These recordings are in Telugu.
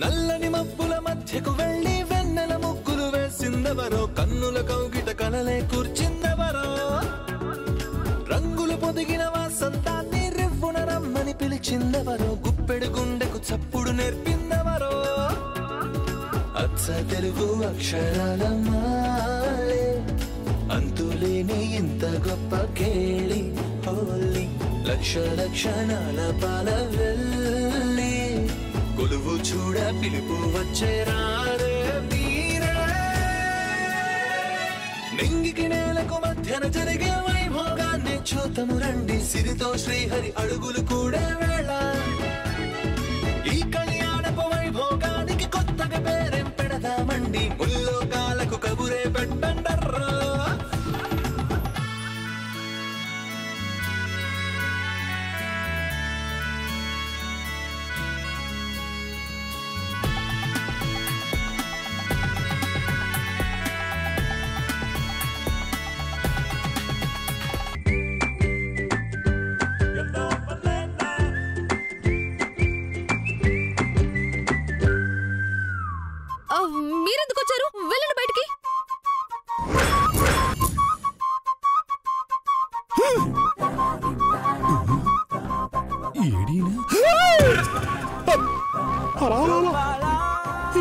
నల్లని మబ్బుల మధ్యకు వెళ్ళి వెన్నెల ముగ్గులు వేసిందెవరో కన్నుల కౌగిట కలలే కూర్చిందెవరో రంగులు పొదిగిన వాసంతాన్ని రివ్వున రమ్మని పిలిచిందెవరో గుప్పెడు గుండెకు చప్పుడు నేర్పిందెవరో అచ్చ తెలుగు అక్షరాల మాలే అంతులేని ఇంత గొప్ప కేళి హోలీ లక్ష లక్షణాల పాల వెళ్ళి కొలువు చూడ పిలుపు వచ్చే రారే వీరే నింగికి నేలకు మధ్యన జరిగే వైభోగాన్ని చూతము రండి సిరితో శ్రీహరి అడుగులు కూడా వేళ ఈ కళ్యాణపు వైభోగానికి కొత్తగా పేరేం పెడదామండి ముల్లోకాలకు కబురే పెట్టండర్రా మీరెందుకు వచ్చారు? వెళ్ళండి బయటికి.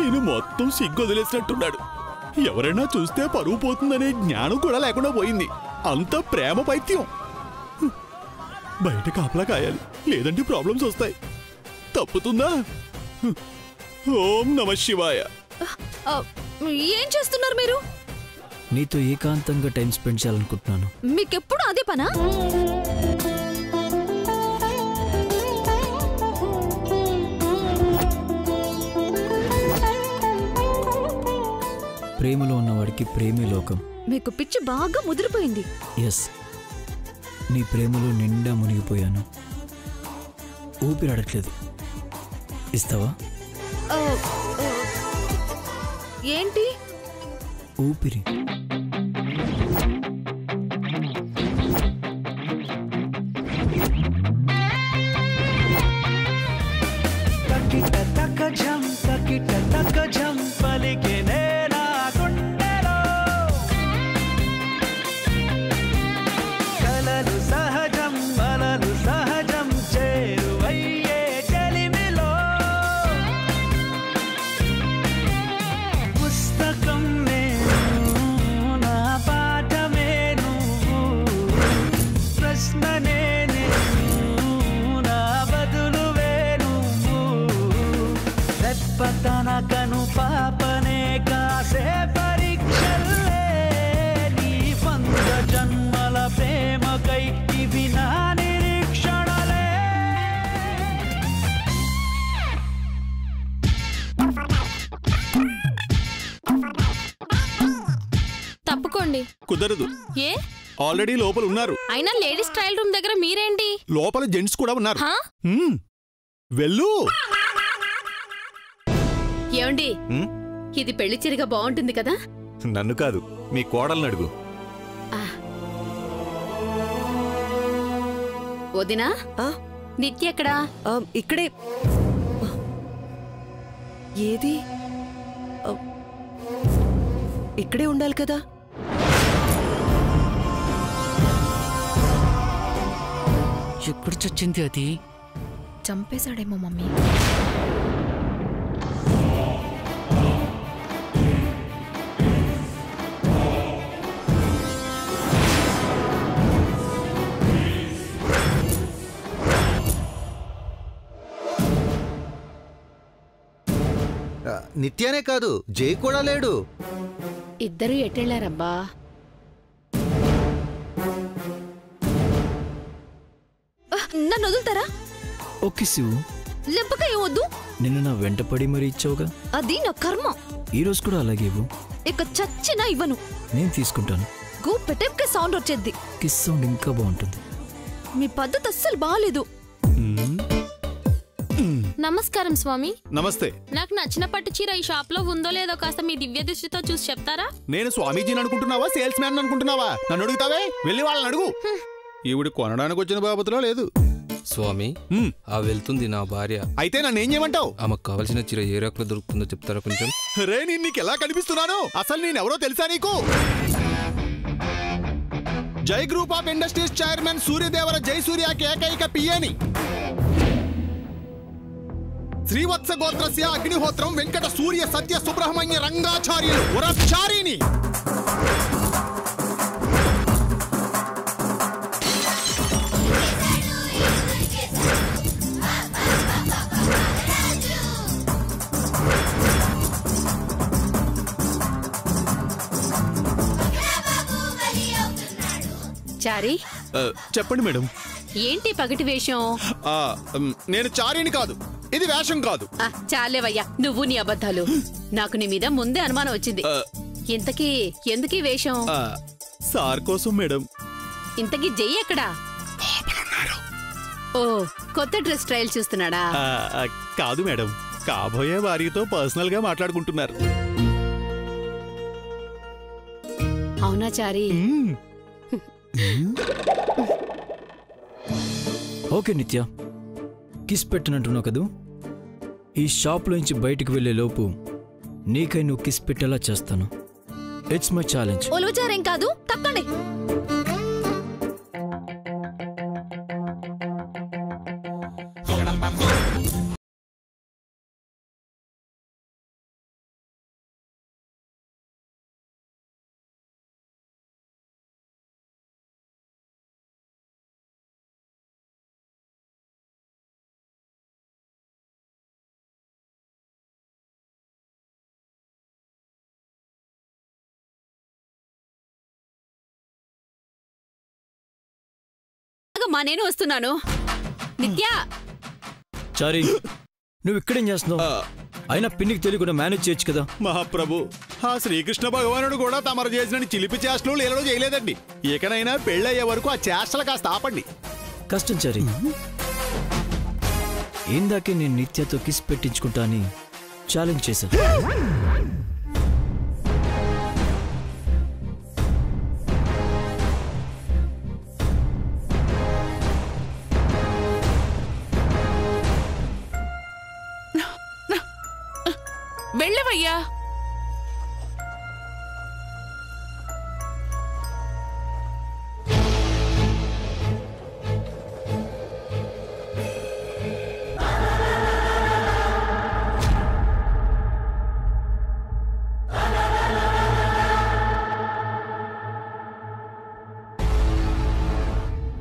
ఈయన మొత్తం సిగ్గు వదిలేసినట్టున్నాడు. ఎవరైనా చూస్తే పరువు పోతుందనే జ్ఞానం కూడా లేకుండా పోయింది. అంత ప్రేమ పైత్యం. బయట కాపలా కాయాలి, లేదంటే ప్రాబ్లమ్స్ వస్తాయి. తప్పుతుందా? ఓం నమ శివాయ. ఏం చేస్తున్నారు మీరు? నీతో ఏకాంతంగా టైం స్పెండ్ చేయాలనుకుంటున్నాను. మీకెప్పుడు అదే పనా? ప్రేమలో ఉన్నవాడికి ప్రేమే లోకం. మీకు పిచ్చి బాగా ముదిరిపోయింది. ఎస్, నీ ప్రేమలో నిండా మునిగిపోయాను. ఊపిరాడట్లేదు. ఇస్తావా? ఏంటి? ఊపిరి. తకిట తక జం పలికినే నా గుండెలో కలలు సహజం బలలు సహజం చేరువయ్యే చెలిమిలో పుస్తకం నేను నా పాఠమే నువ్వు ప్రశ్ననే తనకను పాపనే కాసే పరీక్షలే నీ వంద జన్మల ప్రేమకై ఇవి నా నిరీక్షణలే. తప్పుకోండి. కుదరదు. ఏ? ఆల్రెడీ లోపల ఉన్నారు. అయినా లేడీస్ ట్రయల్ రూమ్ దగ్గర మీరేంటి? లోపల జెంట్స్ కూడా ఉన్నారు. వెళ్ళు. ఏమండి, ఇది పెళ్లి చీరగా బాగుంటుంది కదా? నన్ను కాదు, మీ కోడల్ని అడుగు. వదినా, నిత్య ఎక్కడా? ఇక్కడే. ఏది? ఇక్కడే ఉండాలి కదా. ఎప్పుడు చచ్చింది అది? చంపేశాడేమో మమ్మీ. నిత్యానే కాదు, జై కూడా లేడు. ఇద్దరు ఎటెళ్లారబ్బా? నన్ను వదులుతారా? ఓకే శివు, లెంపక ఏమొద్దు. నిన్ను నా వెంట పడి మరి ఇచ్చావుగా. అది నా కర్మ. ఈ రోజు కూడా అలాగే ఇవ్వు. ఇక చచ్చినా ఇవ్వను. నేను తీసుకుంటాను. గో పెట్టేకే సౌండ్ వచ్చేద్ది. కిస్ సౌండ్ ఇంకా బాగుంటుంది. మీ పద్ధతి అస్సలు బాగాలేదు. నమస్కారం స్వామి. నమస్తే. నాకు నచ్చిన పట్టు చీర ఈ షాప్ లో ఉందో లేదో కాస్త మీ దివ్య దృష్టితో చూసి చెప్తారా? నేను స్వామీజీని అనుకుంటున్నావా, సేల్స్ మ్యాన్ అనుకుంటున్నావా? నన్ను అడుగుతావే, వెళ్ళి వాళ్ళని అడుగు. ఈవిడ కొనడానికి వచ్చిన బాబతులో లేదు. స్వామి ఆ వెళ్తుంది నా భార్య. అయితే నన్ను ఏం చేయమంటావు? ఆమెకు కావలసిన చీర ఏ రకంలో దొరుకుతుందో చెప్తారా కొంచెం? రే నేను నీకు ఎలా కనిపిస్తున్నాను? అసలు నేనెవరో తెలుసా నీకు? Jai group of industries chairman Suryadevara జయసూర్యకి ఏకైక పిఏని. శ్రీవత్స గోత్రస్య అగ్నిహోత్రం వెంకట సూర్య సత్య సుబ్రహ్మణ్య రంగాచార్యులు ఉరచారిని. చారీ, చెప్పండి మేడం. ఏంటి పగటి వేషం? నేను చారీని కాదు, ఇది వేషం కాదు. చాలేవయ్యా నువ్వు నీ అబద్ధాలు. నాకు నీ మీద ముందే అనుమానం వచ్చింది. ఇంతకీ ఎందుకీ వేషం? సార్ కోసం మేడం. ఇంతకీ జై ఎక్కడా? ఓ, కొత్త డ్రెస్ ట్రయల్ చూస్తున్నాడా? కాదు మేడం, కాబోయే వారితో పర్సనల్ గా మాట్లాడుకుంటున్నారు. అవునా చారీ? ఓకే నిత్య, కిస్ పెట్టనంటున్నావు కదూ. ఈ షాప్లోంచి బయటికి వెళ్లే లోపు నీకై నువ్వు కిస్ పెట్టేలా చేస్తాను. It's my challenge. ఒలువచారేం కాదు, తప్పండి. మా నేను వస్తున్నాను. నిత్య, చారీ నువ్వు ఇక్కడేం చేస్తున్నావు? అయినా పిన్నికి తెలియకుండా మేనేజ్ చేయొచ్చు కదా. మహాప్రభు, ఆ శ్రీకృష్ణ భగవానుడు కూడా తమరు చేసిన చిలిపి చేష్టలు లీలలో చేయలేదండి. ఇకనైనా పెళ్ళయ్యే వరకు ఆ చేష్టలు కాస్త ఆపండి. కష్టం చారీ. ఇందాకే నేను నిత్యతో కిస్ పెట్టించుకుంటా అని ఛాలెంజ్ చేశాను. వెళ్ళవయ్యా.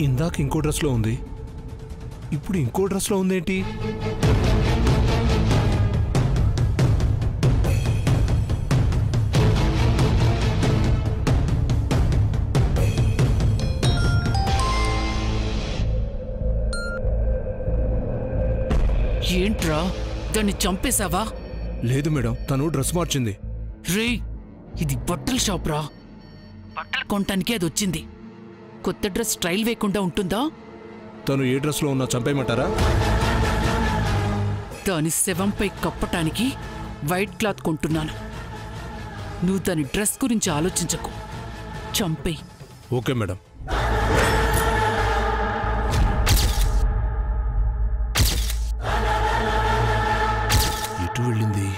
ఇందాక ఇంకో డ్రెస్లో ఉంది, ఇప్పుడు ఇంకో డ్రెస్లో ఉందేంటి? ఏంట్రా, దాన్ని చంపేశావా? లేదు మేడం, తను డ్రెస్ మార్చింది. రే, ఇది బట్టల షాప్ రా. బట్టలు కొనటానికి అది వచ్చింది. కొత్త డ్రెస్ ట్రైల్ వేయకుండా ఉంటుందా? తను ఏ డ్రెస్లో ఉన్నా చంపేయమంటారా? దాని శవంపై కప్పటానికి వైట్ క్లాత్ కొంటున్నాను. నువ్వు దాని డ్రెస్ గురించి ఆలోచించకు, చంపేయ్. Okay madam. ఎటు వెళ్ళింది?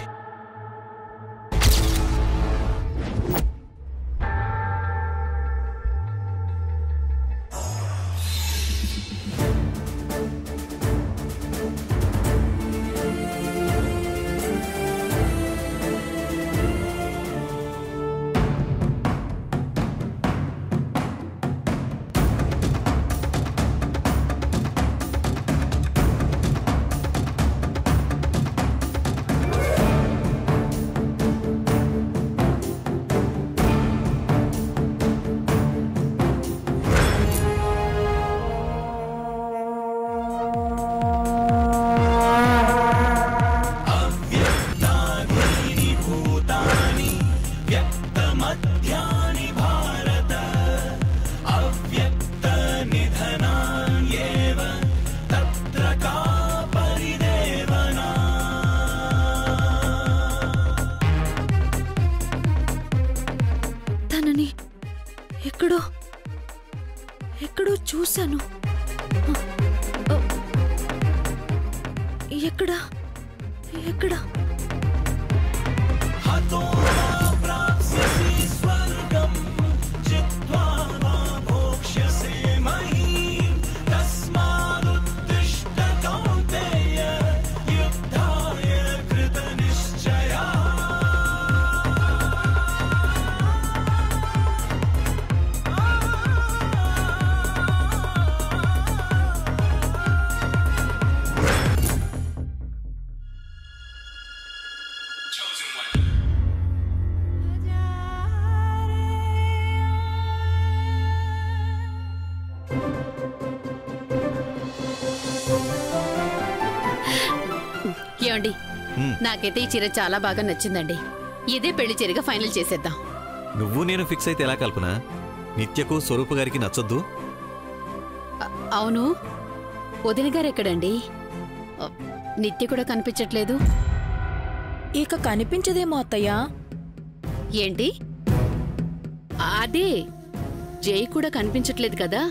ఎక్కడా ఎక్కడా ఏమండి, నాకైతే ఈ చీర చాలా బాగా నచ్చిందండి. ఇదే పెళ్లి చీరగా ఫైనల్ చేసేద్దాం. నువ్వు నేను ఫిక్స్ అయితే ఎలా కల్పన? నిత్యకు స్వరూప గారికి నచ్చొద్దు? అవును, వదిన గారు ఎక్కడండి? నిత్య కూడా కనిపించట్లేదు. ఇక కనిపించదేమో అత్తయ్యా. ఏంటి? అదే జై కూడా కనిపించట్లేదు కదా.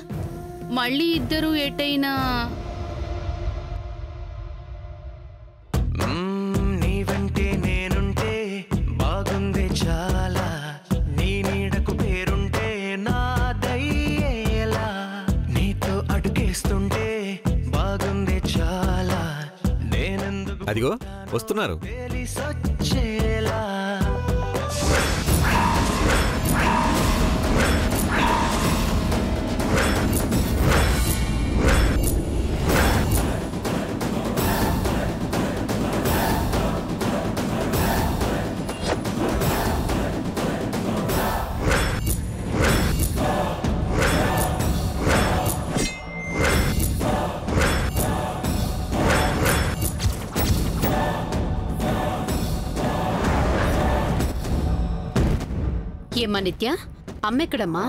మళ్ళీ ఇద్దరు ఎటైనా నీవంటే నేనుంటే బాగుందే చాలా, నీ నీడకు పేరుంటే నాదయ్యేలా, నీతో అడుగేస్తుంటే బాగుందే చాలా, నేనెందుకు అదిగో వస్తున్నారు. తెలిసొచ్చేలా. ఏమ్మా నిత్య, అమ్మెక్కడమ్మా?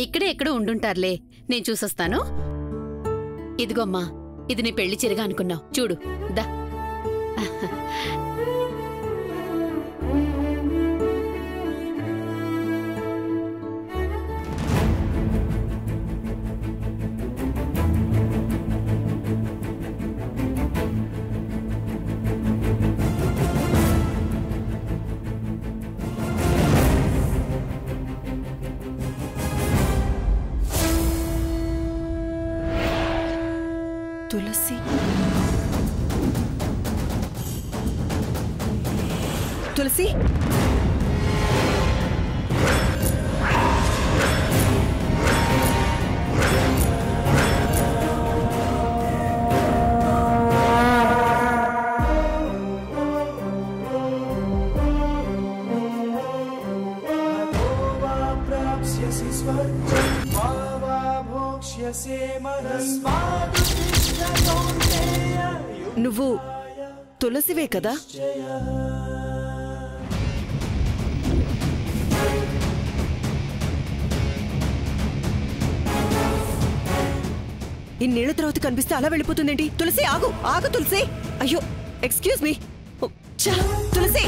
ఇక్కడే ఎక్కడో ఉండుంటారులే, నేను చూసొస్తాను. ఇదిగోమ్మా, ఇది నీ పెళ్లి చీరగా అనుకున్నావు చూడు. దా. తులసి తులసి నువ్వు తులసివే కదా? ఇన్నేళ్ల తర్వాత కనిపిస్తే అలా వెళ్ళిపోతుందేంటి? తులసి ఆగు ఆగు తులసి. అయ్యో ఎక్స్క్యూజ్ మీ. తులసి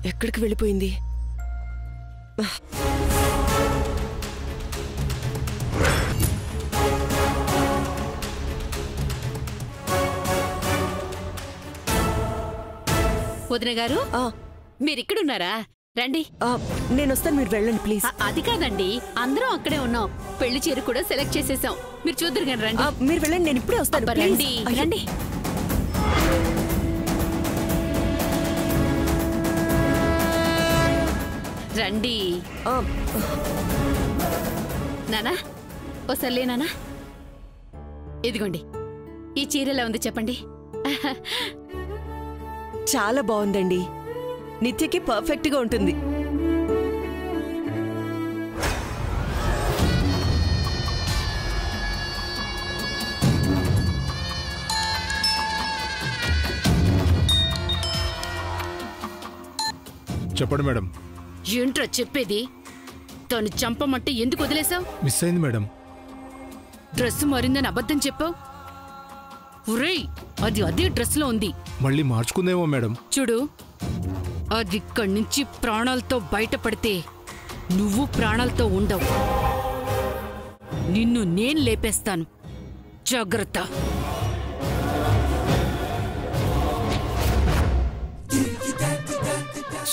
ఎక్కడికి వెళ్ళిపోయింది? వదిన గారు, మీరిక్కడున్నారా? రండి. నేను వస్తాను, మీరు వెళ్ళండి ప్లీజ్. అది కాదండి, అందరం అక్కడే ఉన్నాం. పెళ్లి చీర కూడా సెలెక్ట్ చేసేసాం. మీరు చూద్దరు కానీ రండి. మీరు వెళ్ళండి, నేను ఇప్పుడే వస్తాను. రండి రండి. రండి నానా, ఓసర్లే నానా. ఇదిగోండి ఈ చీర ఎలా ఉంది చెప్పండి? చాలా బాగుందండి. నిత్యకి పర్ఫెక్ట్ గా ఉంటుంది. చెప్పండి మేడం. ఏంట్రా చెప్పేది? తను చంపమంటే ఎందుకు వదిలేసావు? మిస్ అయింది మేడం. డ్రెస్ మారిందని అబద్ధం చెప్పావు. ఒరేయ్, అది అదే డ్రెస్ లో ఉంది. మళ్ళీ మార్చుకుందేమో మేడం. చూడు, అది ఇక్కడి నుంచి ప్రాణాలతో బయటపడితే నువ్వు ప్రాణాలతో ఉండవు. నిన్ను నేను లేపేస్తాను. జాగ్రత్త.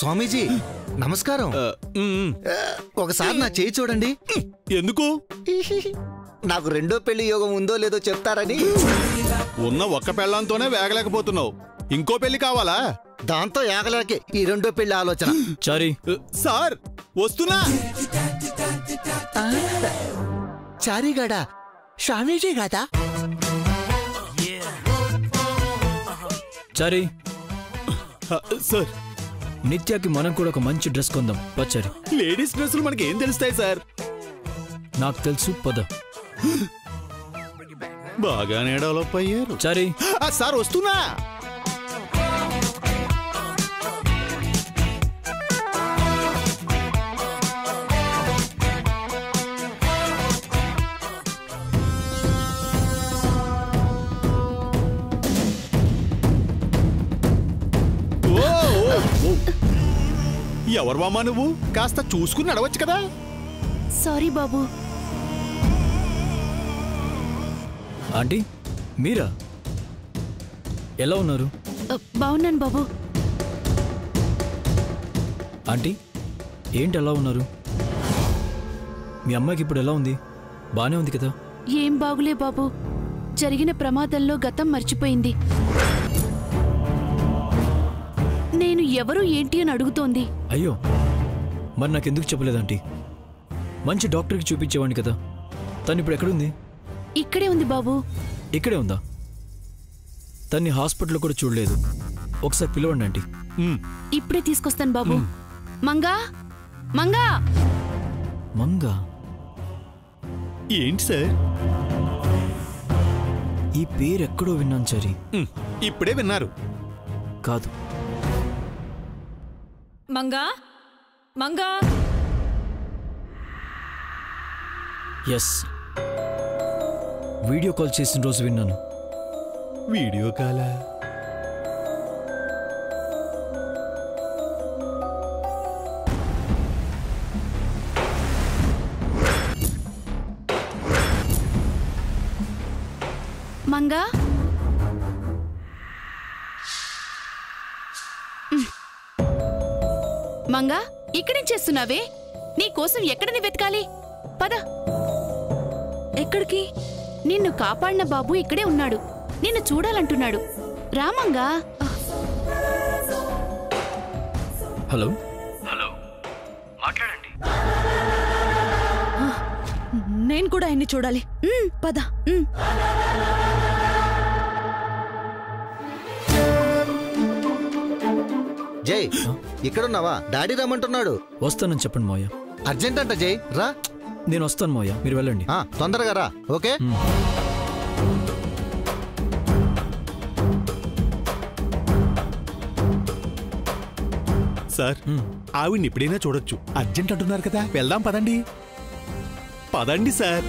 స్వామీజీ నమస్కారం. ఒకసారి నా చేయి చూడండి. ఎందుకు? నాకు రెండో పెళ్లి యోగం ఉందో లేదో చెప్తారని. ఉన్న ఒక్క పెళ్ళంతోనే వేగలేకపోతున్నావు, ఇంకో పెళ్లి కావాలా? దాంతో ఏగలేకే ఈ రెండో పెళ్లి ఆలోచన. చారి సార్ వస్తున్నా. చారీగాడా స్వామీజీ గాదా? చారి సార్, నిత్యాకి మనం కూడా ఒక మంచి డ్రెస్ కొందాం. పచ్చారి లేడీస్ డ్రెస్సులు మనకి ఏం తెలుస్తాయి సార్? నాకు తెలుసు, పద. బాగానే డెవలప్ అయ్యారు. చారి సార్ వస్తున్నా. ఎవరు మామా నువ్వు? కాస్త చూసుకుని నడవచ్చు కదా. సారీ బాబు. ఆంటీ, మీరా? ఎలా ఉన్నారు? బాగున్నాను బాబు. ఆంటీ, ఏంటి ఎలా ఉన్నారు? మీ అమ్మాయికి ఇప్పుడు ఎలా ఉంది? బానే ఉంది కదా? ఏం బాగులే బాబు. జరిగిన ప్రమాదంలో గతం మర్చిపోయింది. నేను ఎవరు ఏంటి అని అడుగుతోంది. అయ్యో, మరి నాకెందుకు చెప్పలేదు ఆంటీ? మంచి డాక్టర్కి చూపించేవాడిని కదా. తను ఇప్పుడు ఎక్కడుంది? ఇక్కడే ఉంది బాబు. ఇక్కడే ఉందా? తన్ని హాస్పిటల్లో కూడా చూడలేదు. ఒకసారి పిలవండి ఆంటీ. ఇప్పుడే తీసుకొస్తాను బాబు. మంగా, మంగా. మంగా ఏంటి సార్? ఈ పేరు ఎక్కడో విన్నాను చారి. ఇప్పుడే విన్నారు. కాదు. Manga, Manga. Yes, video call చేసిన రోజు విన్నాను. వీడియో కాలా? మంగా, మంగా, ఇక్కడేం చేస్తున్నావే? నీకోసం ఎక్కడని వెతకాలి? పద. ఎక్కడికి? నిన్ను కాపాడిన బాబు ఇక్కడే ఉన్నాడు. నిన్ను చూడాలంటున్నాడు. రామంగా. హలో. హలో, మాట్లాడండి. నేను కూడా ఆయన్ని చూడాలి. పద. జై, ఇక్కడున్నావా? డాడీ రమ్మంటున్నాడు. వస్తానని చెప్పండి మోయ. అర్జెంట్ అంట జై, రా. నేను వస్తాను మోయ, మీరు వెళ్ళండి. తొందరగా రా. ఓకే. సార్, ఆవిడ్ని ఎప్పుడైనా చూడొచ్చు. అర్జెంట్ అంటున్నారు కదా, వెళ్దాం పదండి. పదండి సార్.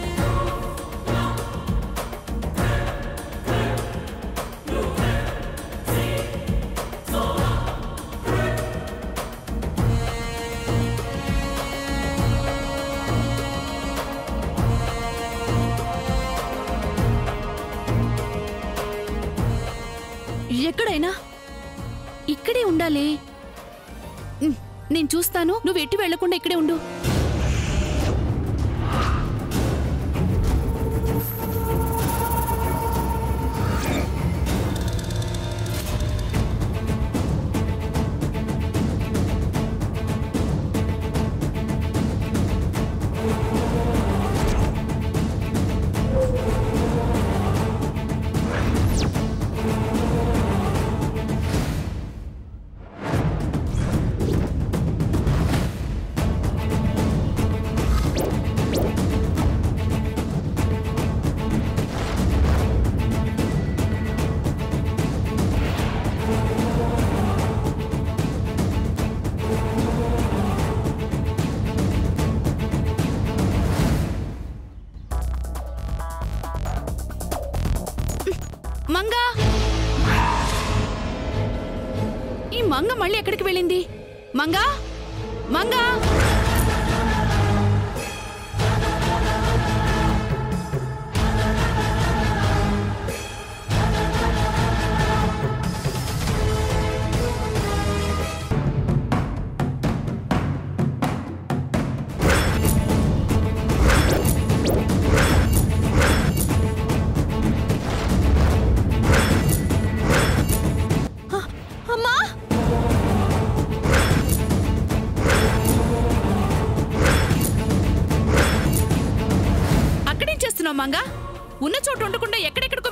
ఎక్కడైనా ఇక్కడే ఉండాలి. నేను చూస్తాను, నువ్వు ఎటు వెళ్లకుండా ఇక్కడే ఉండు. మంగా ఈ మంగ మళ్ళీ ఎక్కడికి వెళ్ళింది? మంగా మంగా మంగా ఉన్న చోటు ఉండకుండా ఎక్కడెక్కడికో